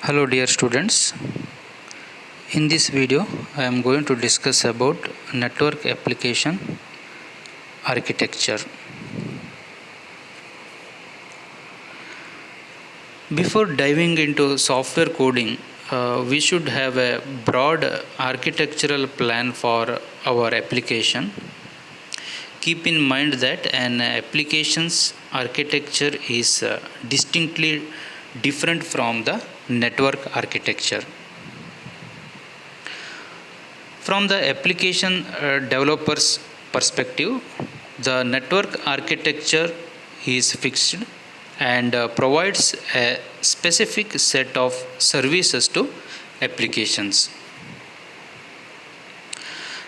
Hello dear students, in this video I am going to discuss about network application architecture. Before diving into software coding, we should have a broad architectural plan for our application. Keep in mind that an application's architecture is distinctly different from the network architecture. From the application developer's perspective, the network architecture is fixed and provides a specific set of services to applications.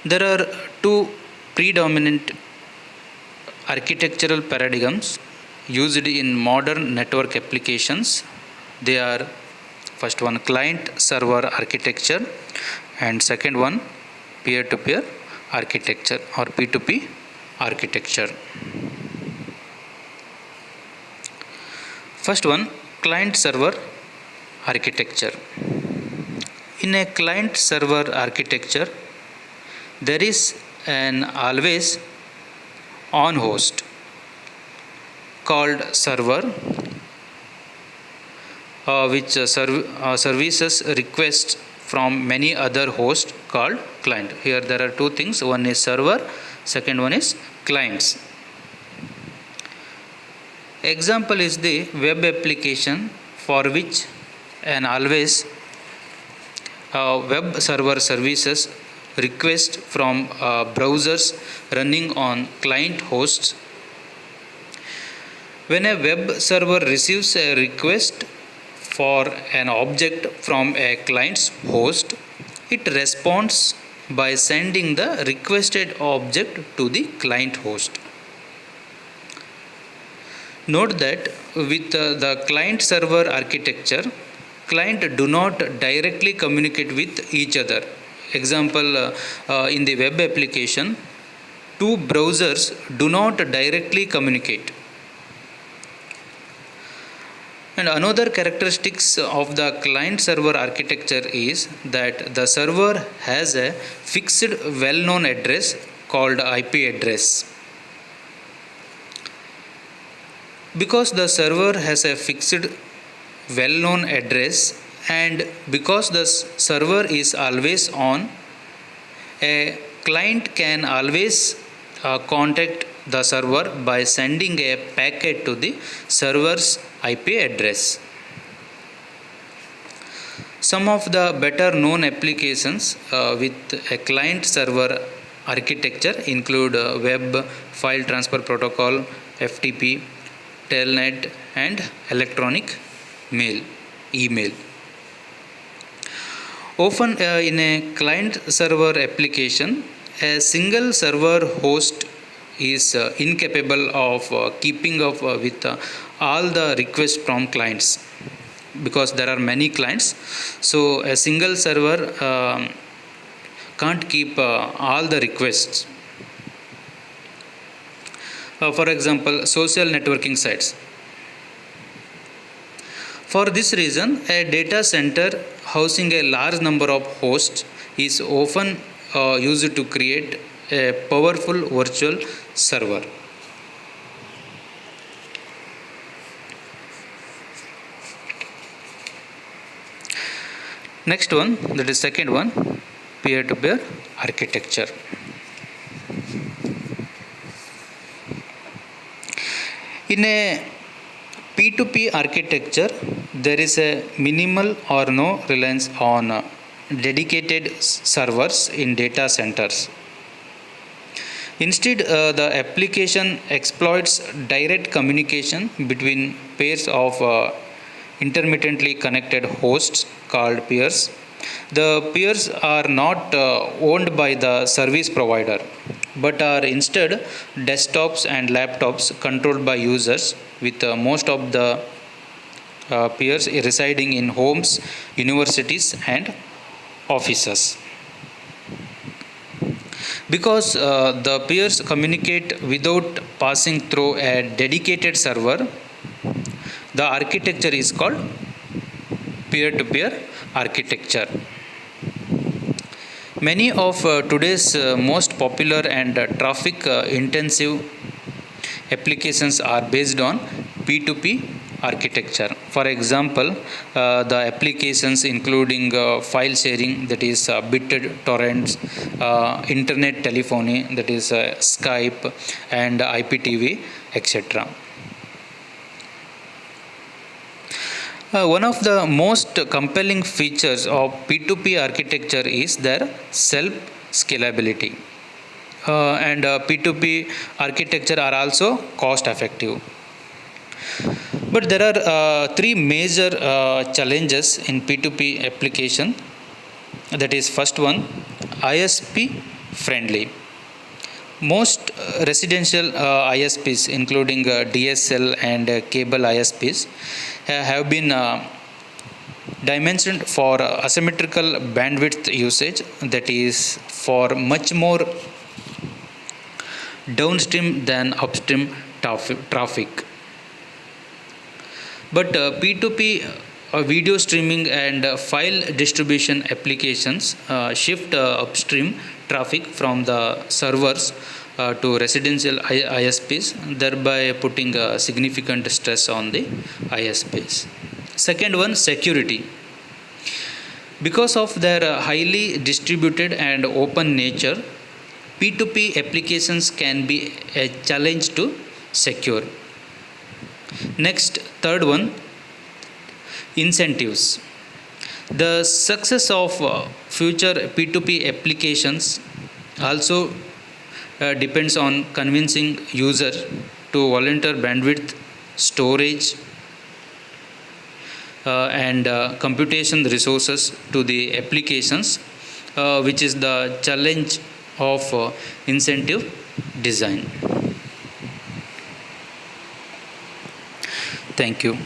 There are two predominant architectural paradigms used in modern network applications. They are first one client server architecture and second one peer to peer architecture or P2P architecture. First one, client server architecture. In a client server architecture, there is an always on host called server, which services requests from many other hosts called client. Here there are two things, one is server, second one is clients. Example is the web application for which an always web server services request from browsers running on client hosts. When a web server receives a request for an object from a client's host, it responds by sending the requested object to the client host. Note that with the client server architecture, client do not directly communicate with each other. Example, in the web application, two browsers do not directly communicate. And another characteristics of the client server architecture is that the server has a fixed well-known address called IP address. Because the server has a fixed well-known address and because the server is always on, a client can always contact the server by sending a packet to the server's IP address. Some of the better known applications with a client server architecture include Web File Transfer Protocol, FTP, Telnet, and electronic email. Often in a client server application, a single server host is incapable of keeping up with all the requests from clients because there are many clients. So a single server can't keep all the requests. For example, social networking sites. For this reason, a data center housing a large number of hosts is often used to create a powerful virtual server. Next one, that is second one, peer-to-peer architecture. In a P2P architecture, there is a minimal or no reliance on dedicated servers in data centers. Instead, the application exploits direct communication between pairs of intermittently connected hosts called peers. The peers are not owned by the service provider but are instead desktops and laptops controlled by users, with most of the peers residing in homes, universities, and offices. Because the peers communicate without passing through a dedicated server, the architecture is called peer-to-peer architecture. Many of today's most popular and traffic intensive applications are based on P2P architecture. For example, the applications including file sharing, that is BitTorrents, internet telephony, that is Skype, and IPTV, etc. One of the most compelling features of P2P architecture is their self scalability. And P2P architecture are also cost effective. But there are three major challenges in P2P application. That is, first one, ISP friendly. Most residential ISPs, including DSL and cable ISPs, have been dimensioned for asymmetrical bandwidth usage, that is, for much more downstream than upstream traffic. But P2P video streaming and file distribution applications shift upstream traffic from the servers to residential ISPs, thereby putting significant stress on the ISPs. Second one, security. Because of their highly distributed and open nature, P2P applications can be a challenge to secure. Next, third one, incentives. The success of future P2P applications also depends on convincing user to volunteer bandwidth, storage, and computation resources to the applications, which is the challenge of incentive design. Thank you.